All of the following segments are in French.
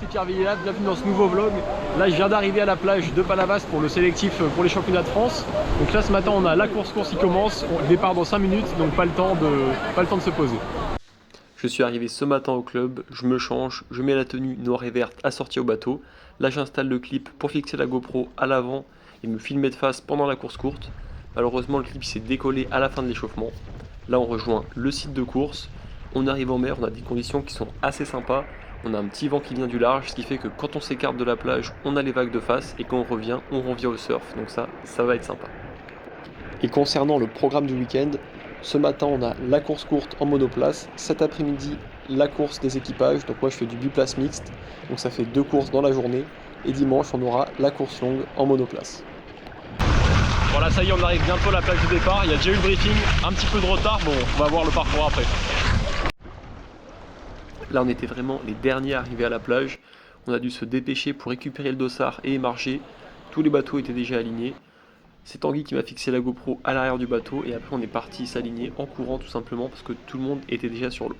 c'est Pierre Villelade, bienvenue dans ce nouveau vlog. Là je viens d'arriver à la plage de Palavas pour le sélectif pour les championnats de France. Donc là ce matin on a la course qui commence, on départ dans 5 minutes donc pas le temps de se poser. Je suis arrivé ce matin au club, je me change, je mets la tenue noire et verte assortie au bateau. Là j'installe le clip pour fixer la GoPro à l'avant et me filmer de face pendant la course courte. Malheureusement le clip s'est décollé à la fin de l'échauffement. Là on rejoint le site de course, on arrive en mer, on a des conditions qui sont assez sympas. On a un petit vent qui vient du large, ce qui fait que quand on s'écarte de la plage, on a les vagues de face et quand on revient au surf. Donc ça va être sympa. Et concernant le programme du week-end, ce matin on a la course courte en monoplace, cet après-midi la course des équipages, donc moi je fais du biplace mixte, donc ça fait 2 courses dans la journée, et dimanche on aura la course longue en monoplace. Voilà, ça y est, on arrive bientôt à la plage de départ, il y a déjà eu le briefing, un petit peu de retard, bon on va voir le parcours après. Là on était vraiment les derniers arrivés à la plage, on a dû se dépêcher pour récupérer le dossard et émarger, tous les bateaux étaient déjà alignés. C'est Tanguy qui m'a fixé la GoPro à l'arrière du bateau et après on est parti s'aligner en courant tout simplement parce que tout le monde était déjà sur l'eau.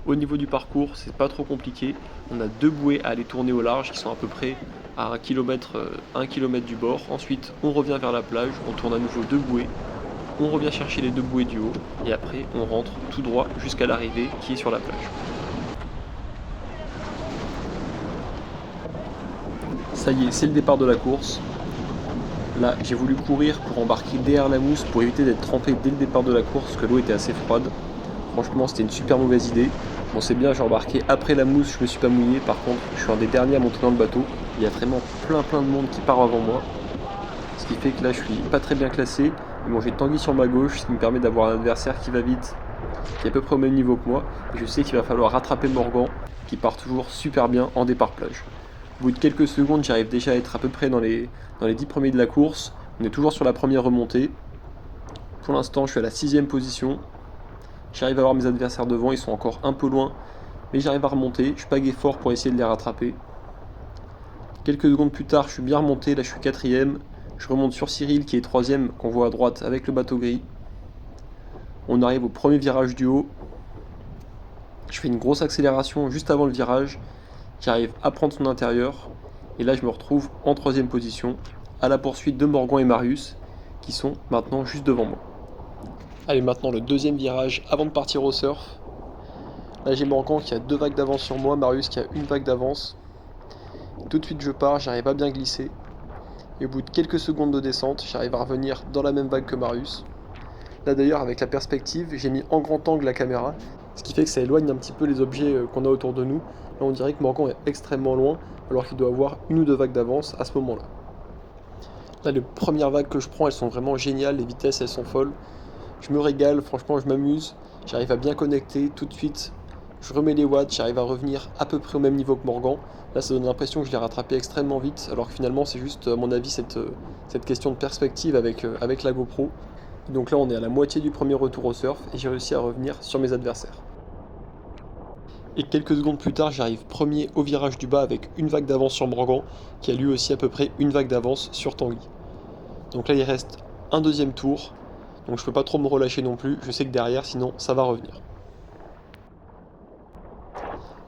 Au niveau du parcours, c'est pas trop compliqué, on a 2 bouées à aller tourner au large qui sont à peu près à 1 km du bord. Ensuite on revient vers la plage, on tourne à nouveau 2 bouées, on revient chercher les 2 bouées du haut et après on rentre tout droit jusqu'à l'arrivée qui est sur la plage. Ça y est, c'est le départ de la course. Là, j'ai voulu courir pour embarquer derrière la mousse pour éviter d'être trempé dès le départ de la course parce que l'eau était assez froide. Franchement, c'était une super mauvaise idée. Bon, c'est bien, j'ai embarqué après la mousse, je me suis pas mouillé. Par contre, je suis un des derniers à monter dans le bateau. Il y a vraiment plein de monde qui part avant moi. Ce qui fait que là, je suis pas très bien classé. Mais bon, j'ai Tanguy sur ma gauche, ce qui me permet d'avoir un adversaire qui va vite, qui est à peu près au même niveau que moi. Et je sais qu'il va falloir rattraper Morgan, qui part toujours super bien en départ plage. Au bout de quelques secondes, j'arrive déjà à être à peu près dans les 10 premiers de la course. On est toujours sur la première remontée. Pour l'instant, je suis à la 6ème position. J'arrive à voir mes adversaires devant, ils sont encore un peu loin. Mais j'arrive à remonter, je pague fort pour essayer de les rattraper. Quelques secondes plus tard, je suis bien remonté, là je suis 4ème. Je remonte sur Cyril qui est 3ème, qu'on voit à droite avec le bateau gris. On arrive au premier virage du haut. Je fais une grosse accélération juste avant le virage. J'arrive à prendre son intérieur et là je me retrouve en 3ème position à la poursuite de Morgan et Marius qui sont maintenant juste devant moi. Allez, maintenant le 2ème virage avant de partir au surf. Là j'ai Morgan qui a 2 vagues d'avance sur moi, Marius qui a 1 vague d'avance. Tout de suite je pars, j'arrive à bien glisser et au bout de quelques secondes de descente j'arrive à revenir dans la même vague que Marius. Là d'ailleurs avec la perspective j'ai mis en grand angle la caméra, ce qui fait que ça éloigne un petit peu les objets qu'on a autour de nous. Là on dirait que Morgan est extrêmement loin alors qu'il doit avoir 1 ou 2 vagues d'avance à ce moment là. Là les premières vagues que je prends elles sont vraiment géniales, les vitesses elles sont folles. Je me régale, franchement je m'amuse, j'arrive à bien connecter tout de suite. Je remets les watts, j'arrive à revenir à peu près au même niveau que Morgan. Là ça donne l'impression que je l'ai rattrapé extrêmement vite alors que finalement c'est juste à mon avis cette question de perspective avec la GoPro. Donc là on est à la moitié du premier retour au surf et j'ai réussi à revenir sur mes adversaires. Et quelques secondes plus tard j'arrive premier au virage du bas avec 1 vague d'avance sur Morgan qui a lui aussi à peu près 1 vague d'avance sur Tanguy. Donc là il reste un 2ème tour, donc je peux pas trop me relâcher non plus, je sais que derrière sinon ça va revenir.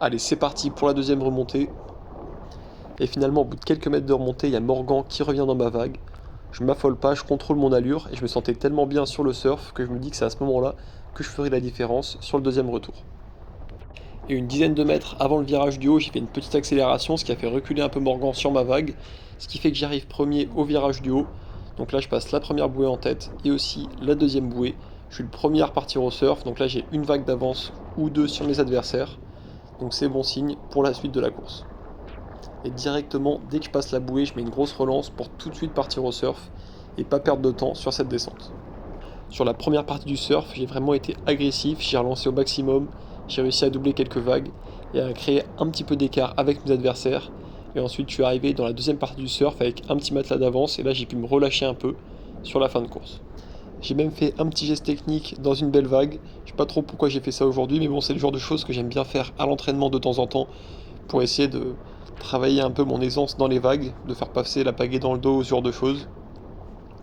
Allez c'est parti pour la 2ème remontée. Et finalement au bout de quelques mètres de remontée il y a Morgan qui revient dans ma vague. Je m'affole pas, je contrôle mon allure et je me sentais tellement bien sur le surf que je me dis que c'est à ce moment-là que je ferai la différence sur le 2ème retour. Et une dizaine de mètres avant le virage du haut, j'ai fait une petite accélération, ce qui a fait reculer un peu Morgan sur ma vague, ce qui fait que j'arrive premier au virage du haut. Donc là je passe la première bouée en tête et aussi la 2ème bouée. Je suis le premier à repartir au surf, donc là j'ai 1 vague d'avance ou 2 sur mes adversaires. Donc c'est bon signe pour la suite de la course. Et directement, dès que je passe la bouée, je mets une grosse relance pour tout de suite partir au surf et pas perdre de temps sur cette descente. Sur la première partie du surf, j'ai vraiment été agressif, j'ai relancé au maximum, j'ai réussi à doubler quelques vagues et à créer un petit peu d'écart avec mes adversaires. Et ensuite, je suis arrivé dans la 2ème partie du surf avec un petit matelas d'avance et là j'ai pu me relâcher un peu sur la fin de course. J'ai même fait un petit geste technique dans une belle vague. Je sais pas trop pourquoi j'ai fait ça aujourd'hui, mais bon, c'est le genre de choses que j'aime bien faire à l'entraînement de temps en temps pour essayer de travailler un peu mon aisance dans les vagues, de faire passer la pagaie dans le dos, ce genre de choses.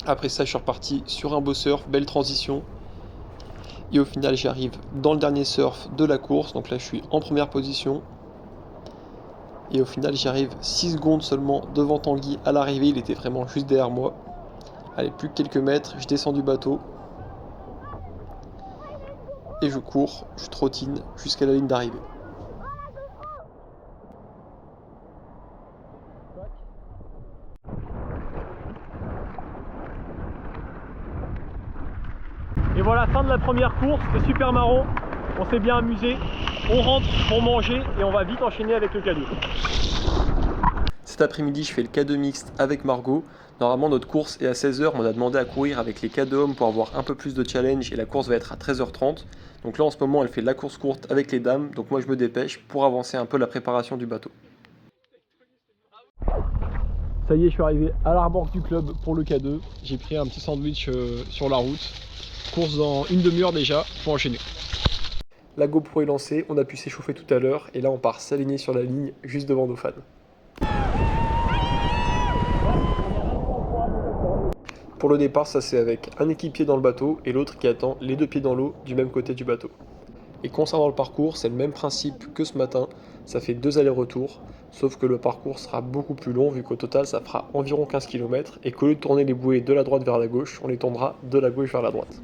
Après ça, je suis reparti sur un beau surf, belle transition. Et au final, j'arrive dans le dernier surf de la course. Donc là, je suis en première position. Et au final, j'y arrive 6 secondes seulement devant Tanguy à l'arrivée, il était vraiment juste derrière moi. Allez, plus que quelques mètres, je descends du bateau. Et je cours, je trottine jusqu'à la ligne d'arrivée. Et voilà, fin de la première course, c'était super marrant, on s'est bien amusé, on rentre pour manger et on va vite enchaîner avec le cadeau. Cet après-midi, je fais le K2 mixte avec Margot. Normalement, notre course est à 16h, on a demandé à courir avec les K2 hommes pour avoir un peu plus de challenge et la course va être à 13h30. Donc là, en ce moment, elle fait la course courte avec les dames, donc moi je me dépêche pour avancer un peu la préparation du bateau. Ça y est, je suis arrivé à la remorque du club pour le K2. J'ai pris un petit sandwich sur la route. Course dans une demi-heure déjà, faut enchaîner. La GoPro est lancée, on a pu s'échauffer tout à l'heure et là on part s'aligner sur la ligne juste devant nos fans. Pour le départ, ça c'est avec un équipier dans le bateau et l'autre qui attend les deux pieds dans l'eau du même côté du bateau. Et concernant le parcours, c'est le même principe que ce matin, ça fait 2 allers-retours, sauf que le parcours sera beaucoup plus long vu qu'au total ça fera environ 15 km et qu'au lieu de tourner les bouées de la droite vers la gauche, on les tournera de la gauche vers la droite.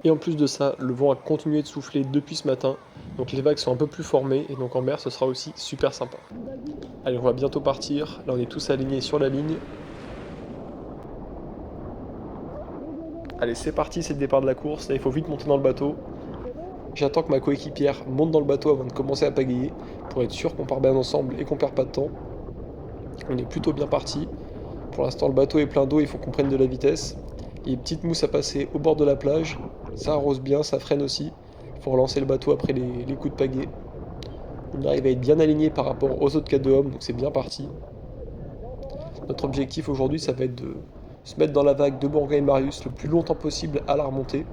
Et en plus de ça, le vent a continué de souffler depuis ce matin, donc les vagues sont un peu plus formées et donc en mer ce sera aussi super sympa. Allez, on va bientôt partir, là on est tous alignés sur la ligne. Allez, c'est parti, c'est le départ de la course, là il faut vite monter dans le bateau. J'attends que ma coéquipière monte dans le bateau avant de commencer à pagayer, pour être sûr qu'on part bien ensemble et qu'on perd pas de temps. On est plutôt bien parti. Pour l'instant le bateau est plein d'eau, il faut qu'on prenne de la vitesse. Il y a une petite mousse à passer au bord de la plage, ça arrose bien, ça freine aussi. Il faut relancer le bateau après les coups de pagaie. On arrive à être bien aligné par rapport aux autres K2 hommes, donc c'est bien parti. Notre objectif aujourd'hui, ça va être de se mettre dans la vague de Bourgoin et Marius le plus longtemps possible à la remontée.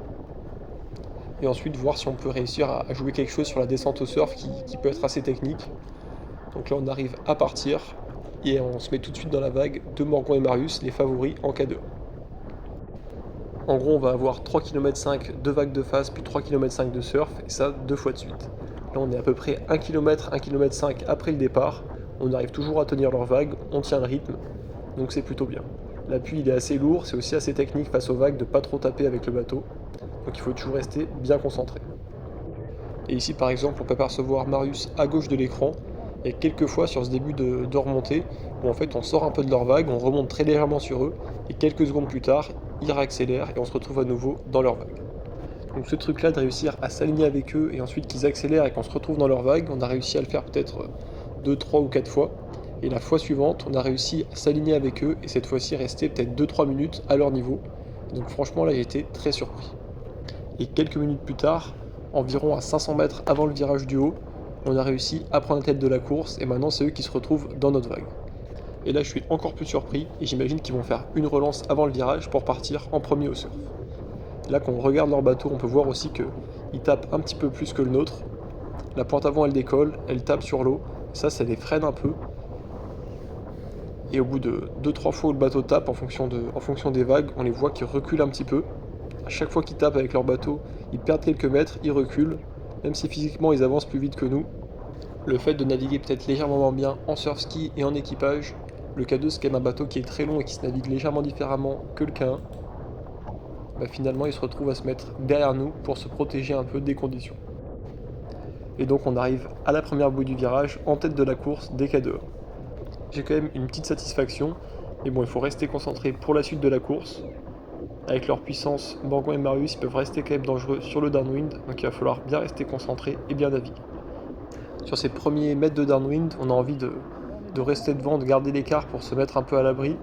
Et ensuite voir si on peut réussir à jouer quelque chose sur la descente au surf qui peut être assez technique. Donc là on arrive à partir et on se met tout de suite dans la vague de Morgan et Marius, les favoris en K2. En gros on va avoir 3,5 km de vague de face puis 3,5 km de surf et ça 2 fois de suite. Là on est à peu près 1 km, 1,5 km après le départ. On arrive toujours à tenir leur vague, on tient le rythme, donc c'est plutôt bien. L'appui il est assez lourd, c'est aussi assez technique face aux vagues de pas trop taper avec le bateau. Donc il faut toujours rester bien concentré. Et ici par exemple on peut apercevoir Marius à gauche de l'écran. Et quelques fois sur ce début de remontée où en fait on sort un peu de leur vague, on remonte très légèrement sur eux et quelques secondes plus tard ils réaccélèrent et on se retrouve à nouveau dans leur vague. Donc ce truc là de réussir à s'aligner avec eux et ensuite qu'ils accélèrent et qu'on se retrouve dans leur vague, on a réussi à le faire peut-être 2, 3 ou 4 fois. Et la fois suivante on a réussi à s'aligner avec eux et cette fois-ci rester peut-être 2-3 minutes à leur niveau. Donc franchement là j'ai été très surpris. Et quelques minutes plus tard, environ à 500 mètres avant le virage du haut, on a réussi à prendre la tête de la course et maintenant c'est eux qui se retrouvent dans notre vague. Et là je suis encore plus surpris et j'imagine qu'ils vont faire une relance avant le virage pour partir en premier au surf. Là quand on regarde leur bateau, on peut voir aussi qu'ils tapent un petit peu plus que le nôtre. La pointe avant elle décolle, elle tape sur l'eau, ça les freine un peu. Et au bout de 2-3 fois où le bateau tape en fonction des vagues, on les voit qu'ils reculent un petit peu. À chaque fois qu'ils tapent avec leur bateau, ils perdent quelques mètres, ils reculent, même si physiquement ils avancent plus vite que nous. Le fait de naviguer peut-être légèrement moins bien en surf ski et en équipage, le K2 c'est quand même un bateau qui est très long et qui se navigue légèrement différemment que le K1. Finalement il se retrouve à se mettre derrière nous pour se protéger un peu des conditions. Et donc on arrive à la première bouée du virage en tête de la course des K2. J'ai quand même une petite satisfaction, mais bon il faut rester concentré pour la suite de la course. Avec leur puissance, Bourgoin et Marius ils peuvent rester quand même dangereux sur le downwind, donc il va falloir bien rester concentré et bien naviguer. Sur ces premiers mètres de downwind, on a envie de rester devant, de garder l'écart pour se mettre un peu à l'abri.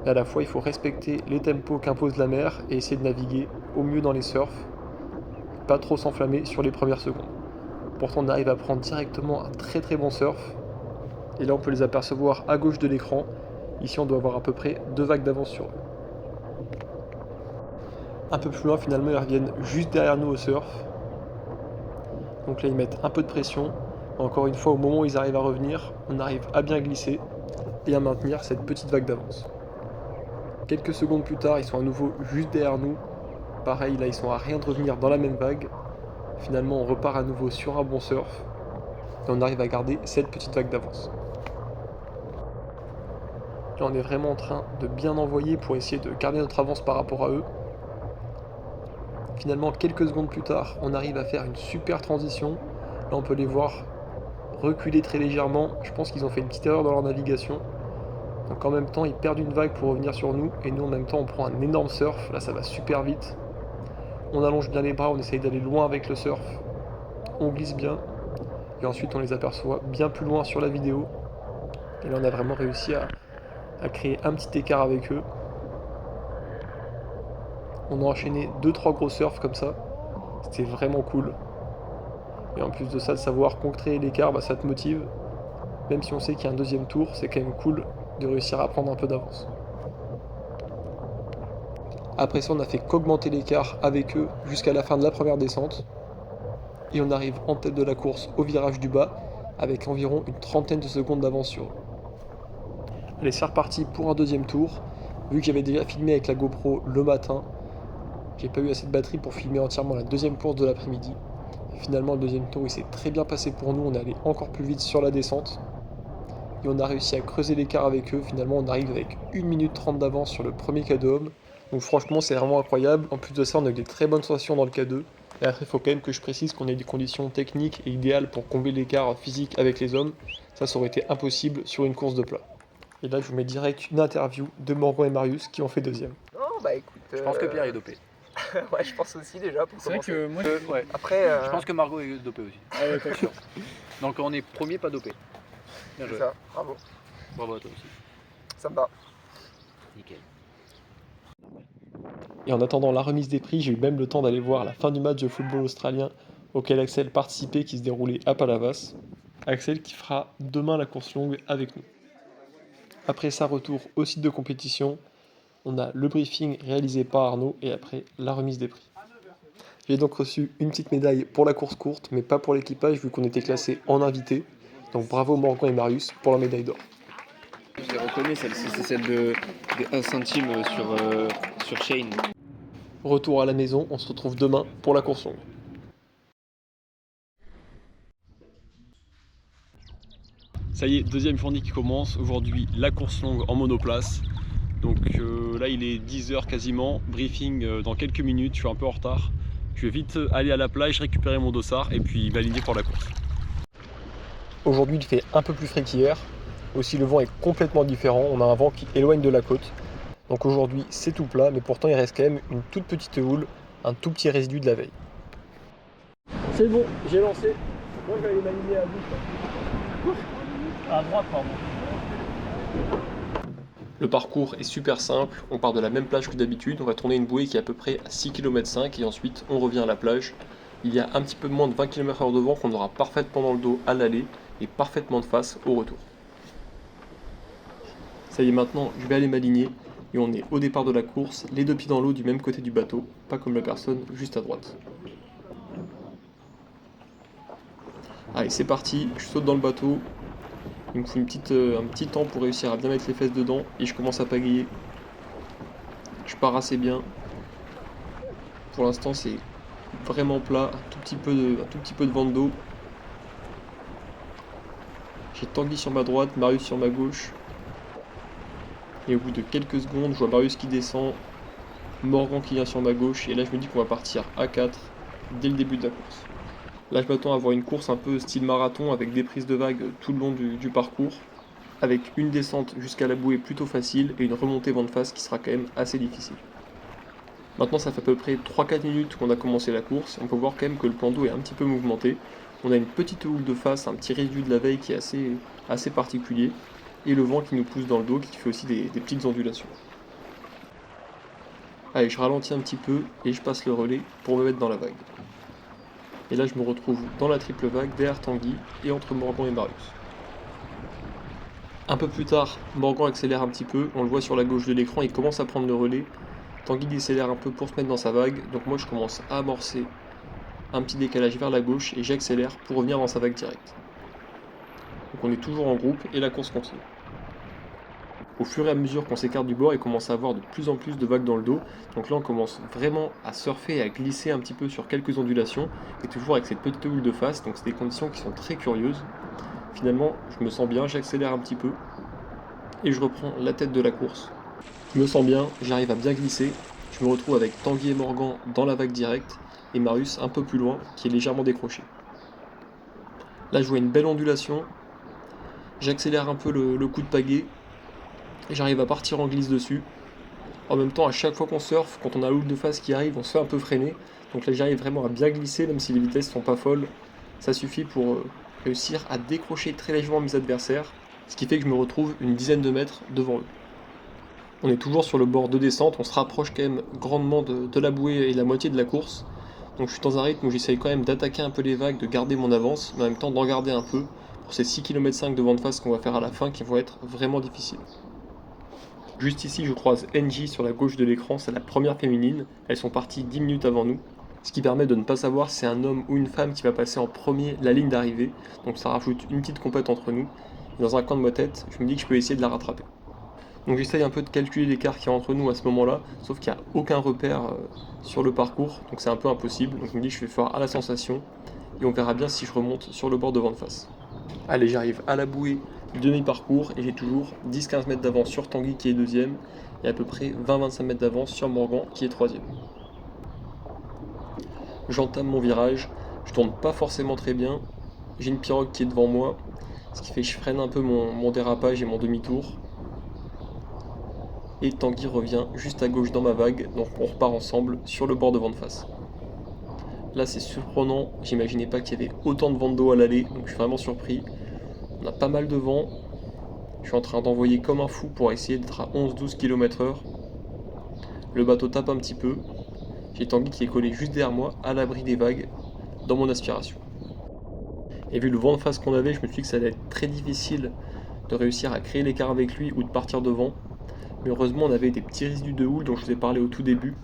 Et à la fois, il faut respecter les tempos qu'impose la mer et essayer de naviguer au mieux dans les surfs, pas trop s'enflammer sur les premières secondes. Pourtant, on arrive à prendre directement un très très bon surf. Et là, on peut les apercevoir à gauche de l'écran. Ici, on doit avoir à peu près 2 vagues d'avance sur eux. Un peu plus loin, finalement, ils reviennent juste derrière nous au surf. Donc là, ils mettent un peu de pression. Encore une fois, au moment où ils arrivent à revenir, on arrive à bien glisser et à maintenir cette petite vague d'avance. Quelques secondes plus tard, ils sont à nouveau juste derrière nous. Pareil, là, ils sont à rien de revenir dans la même vague. Finalement, on repart à nouveau sur un bon surf. et on arrive à garder cette petite vague d'avance. Là on est vraiment en train de bien envoyer pour essayer de garder notre avance par rapport à eux. Finalement quelques secondes plus tard on arrive à faire une super transition. Là on peut les voir reculer très légèrement, je pense qu'ils ont fait une petite erreur dans leur navigation. Donc en même temps ils perdent une vague pour revenir sur nous et nous en même temps on prend un énorme surf, là ça va super vite. On allonge bien les bras, on essaye d'aller loin avec le surf, on glisse bien et ensuite on les aperçoit bien plus loin sur la vidéo. Et là on a vraiment réussi à créer un petit écart avec eux. On a enchaîné 2-3 gros surfs comme ça, c'était vraiment cool. Et en plus de ça, de savoir contrer l'écart, ça te motive. Même si on sait qu'il y a un deuxième tour, c'est quand même cool de réussir à prendre un peu d'avance. Après ça, on a fait qu'augmenter l'écart avec eux jusqu'à la fin de la première descente. Et on arrive en tête de la course au virage du bas, avec environ une trentaine de secondes d'avance sur eux. Allez, c'est reparti pour un deuxième tour. Vu que j'avais déjà filmé avec la GoPro le matin, j'ai pas eu assez de batterie pour filmer entièrement la deuxième course de l'après-midi. Finalement, le deuxième tour, il s'est très bien passé pour nous. On est allé encore plus vite sur la descente. Et on a réussi à creuser l'écart avec eux. Finalement, on arrive avec 1 minute 30 d'avance sur le premier K2 homme. Donc franchement, c'est vraiment incroyable. En plus de ça, on a eu des très bonnes sensations dans le K2. Et après, il faut quand même que je précise qu'on ait des conditions techniques et idéales pour combler l'écart physique avec les hommes. Ça aurait été impossible sur une course de plat. Et là, je vous mets direct une interview de Morgan et Marius qui ont fait deuxième. Non, bah écoute. Je pense que Pierre est dopé. Ouais, je pense aussi déjà pour C'est vrai commencer. que moi, ouais. Après, Je pense que Margot est dopé aussi. Ah ouais, pas sûr. Donc on est premier pas dopé. Bien c'est joué. ça, bravo, Bravo à toi aussi. ça me va. Nickel. Et en attendant la remise des prix, j'ai eu même le temps d'aller voir la fin du match de football australien auquel Axel participait qui se déroulait à Palavas. Axel qui fera demain la course longue avec nous. Après sa retour au site de compétition, on a le briefing réalisé par Arnaud et après la remise des prix. J'ai donc reçu une petite médaille pour la course courte, mais pas pour l'équipage vu qu'on était classé en invité. Donc bravo Morgan et Marius pour la médaille d'or. Je les reconnais, celle-ci, c'est celle de 1 centime sur Shane. Retour à la maison, on se retrouve demain pour la course longue. Ça y est, deuxième journée qui commence. Aujourd'hui, la course longue en monoplace. Donc là, il est 10h quasiment. Briefing dans quelques minutes, je suis un peu en retard. Je vais vite aller à la plage, récupérer mon dossard et puis m'aligner pour la course. Aujourd'hui, il fait un peu plus frais qu'hier. Aussi, le vent est complètement différent. On a un vent qui éloigne de la côte. Donc aujourd'hui, c'est tout plat, mais pourtant, il reste quand même une toute petite houle, un tout petit résidu de la veille. C'est bon, j'ai lancé. Moi, je vais aller m'aligner à gauche. À droite, pardon. Le parcours est super simple. On part de la même plage que d'habitude. On va tourner une bouée qui est à peu près à 6,5 km et ensuite, on revient à la plage. Il y a un petit peu moins de 20 km/h de vent qu'on aura parfaitement dans le dos à l'aller et parfaitement de face au retour. Ça y est, maintenant, je vais aller m'aligner. Et on est au départ de la course, les deux pieds dans l'eau du même côté du bateau, pas comme la personne juste à droite. Allez, c'est parti, je saute dans le bateau. Il me faut un petit temps pour réussir à bien mettre les fesses dedans et je commence à pagayer. Je pars assez bien. Pour l'instant, c'est vraiment plat, un tout petit peu de vent de dos. J'ai Tanguy sur ma droite, Marius sur ma gauche. Et au bout de quelques secondes, je vois Marius qui descend, Morgan qui vient sur ma gauche, et là je me dis qu'on va partir à 4 dès le début de la course. Là je m'attends à avoir une course un peu style marathon avec des prises de vagues tout le long du parcours, avec une descente jusqu'à la bouée plutôt facile et une remontée vent de face qui sera quand même assez difficile. Maintenant ça fait à peu près 3-4 minutes qu'on a commencé la course, on peut voir quand même que le plan d'eau est un petit peu mouvementé. On a une petite houle de face, un petit résidu de la veille qui est assez particulier. Et le vent qui nous pousse dans le dos, qui fait aussi des petites ondulations. Allez, je ralentis un petit peu et je passe le relais pour me mettre dans la vague. Et là, je me retrouve dans la triple vague, derrière Tanguy et entre Morgan et Marius. Un peu plus tard, Morgan accélère un petit peu, on le voit sur la gauche de l'écran, il commence à prendre le relais. Tanguy décélère un peu pour se mettre dans sa vague, donc moi je commence à amorcer un petit décalage vers la gauche et j'accélère pour revenir dans sa vague directe. Donc on est toujours en groupe et la course continue. Au fur et à mesure qu'on s'écarte du bord, il commence à avoir de plus en plus de vagues dans le dos. Donc là, on commence vraiment à surfer et à glisser un petit peu sur quelques ondulations, et toujours avec cette petite houle de face. Donc c'est des conditions qui sont très curieuses. Finalement, je me sens bien, j'accélère un petit peu, et je reprends la tête de la course. Je me sens bien, j'arrive à bien glisser. Je me retrouve avec Tanguy et Morgan dans la vague directe, et Marius un peu plus loin, qui est légèrement décroché. Là, je vois une belle ondulation. J'accélère un peu le coup de pagaie. Et j'arrive à partir en glisse dessus. En même temps, à chaque fois qu'on surfe, quand on a la houle de face qui arrive, on se fait un peu freiner. Donc là, j'arrive vraiment à bien glisser, même si les vitesses sont pas folles. Ça suffit pour réussir à décrocher très légèrement mes adversaires, ce qui fait que je me retrouve une dizaine de mètres devant eux. On est toujours sur le bord de descente, on se rapproche quand même grandement de la bouée et la moitié de la course. Donc je suis dans un rythme où j'essaye quand même d'attaquer un peu les vagues, de garder mon avance, mais en même temps d'en garder un peu pour ces 6,5 km de vent de face qu'on va faire à la fin qui vont être vraiment difficiles. Juste ici, je croise NJ sur la gauche de l'écran, c'est la première féminine. Elles sont parties 10 minutes avant nous. Ce qui permet de ne pas savoir si c'est un homme ou une femme qui va passer en premier la ligne d'arrivée. Donc ça rajoute une petite compète entre nous. Et dans un coin de ma tête, je me dis que je peux essayer de la rattraper. Donc j'essaye un peu de calculer l'écart qu'il y a entre nous à ce moment-là, sauf qu'il n'y a aucun repère sur le parcours, donc c'est un peu impossible. Donc je me dis que je vais faire à la sensation, et on verra bien si je remonte sur le bord de vent de face. Allez, j'arrive à la bouée du demi-parcours, et j'ai toujours 10-15 mètres d'avance sur Tanguy qui est deuxième, et à peu près 20-25 mètres d'avance sur Morgan qui est troisième. J'entame mon virage, je tourne pas forcément très bien, j'ai une pirogue qui est devant moi, ce qui fait que je freine un peu mon dérapage et mon demi-tour. Et Tanguy revient juste à gauche dans ma vague, donc on repart ensemble sur le bord de vent de face. Là c'est surprenant, j'imaginais pas qu'il y avait autant de vent de dos à l'aller, donc je suis vraiment surpris. On a pas mal de vent, je suis en train d'envoyer comme un fou pour essayer d'être à 11-12 km/h. Le bateau tape un petit peu, j'ai Tanguy qui est collé juste derrière moi, à l'abri des vagues, dans mon aspiration. Et vu le vent de face qu'on avait, je me suis dit que ça allait être très difficile de réussir à créer l'écart avec lui ou de partir devant. Mais heureusement, on avait des petits résidus de houle dont je vous ai parlé au tout début.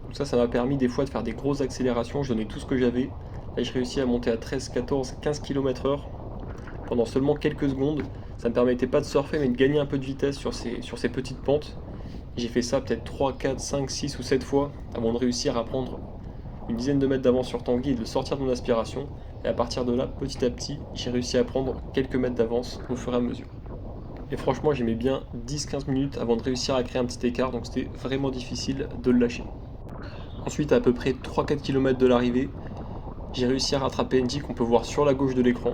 Donc ça m'a permis des fois de faire des grosses accélérations, je donnais tout ce que j'avais. Là, je réussis à monter à 13, 14, 15 km/h pendant seulement quelques secondes. Ça ne me permettait pas de surfer, mais de gagner un peu de vitesse sur ces petites pentes. J'ai fait ça peut-être 3, 4, 5, 6 ou 7 fois avant de réussir à prendre une dizaine de mètres d'avance sur Tanguy et de sortir de mon aspiration. Et à partir de là, petit à petit, j'ai réussi à prendre quelques mètres d'avance au fur et à mesure. Et franchement, j'aimais bien 10-15 minutes avant de réussir à créer un petit écart, donc c'était vraiment difficile de le lâcher. Ensuite, à peu près 3-4 km de l'arrivée, j'ai réussi à rattraper NJ qu'on peut voir sur la gauche de l'écran.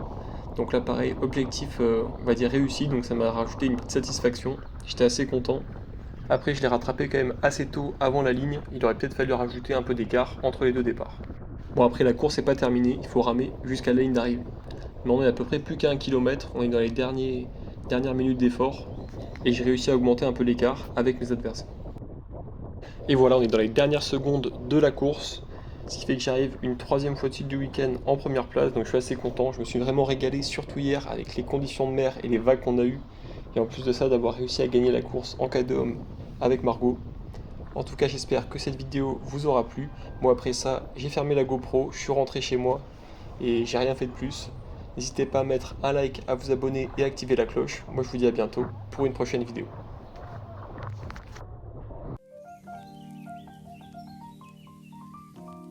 Donc là, pareil, objectif, on va dire réussi, donc ça m'a rajouté une petite satisfaction. J'étais assez content. Après, je l'ai rattrapé quand même assez tôt avant la ligne. Il aurait peut-être fallu rajouter un peu d'écart entre les deux départs. Bon, après, la course n'est pas terminée, il faut ramer jusqu'à la ligne d'arrivée. Mais on est à peu près plus qu'à 1 km, on est dans les dernières minutes d'effort, et j'ai réussi à augmenter un peu l'écart avec mes adversaires. Et voilà, on est dans les dernières secondes de la course, ce qui fait que j'arrive une troisième fois de suite du week-end en première place, donc je suis assez content. Je me suis vraiment régalé, surtout hier, avec les conditions de mer et les vagues qu'on a eues, et en plus de ça, d'avoir réussi à gagner la course en KD avec Margot. En tout cas, j'espère que cette vidéo vous aura plu. Moi, après ça, j'ai fermé la GoPro, je suis rentré chez moi, et j'ai rien fait de plus. N'hésitez pas à mettre un like, à vous abonner et à activer la cloche. Moi je vous dis à bientôt pour une prochaine vidéo.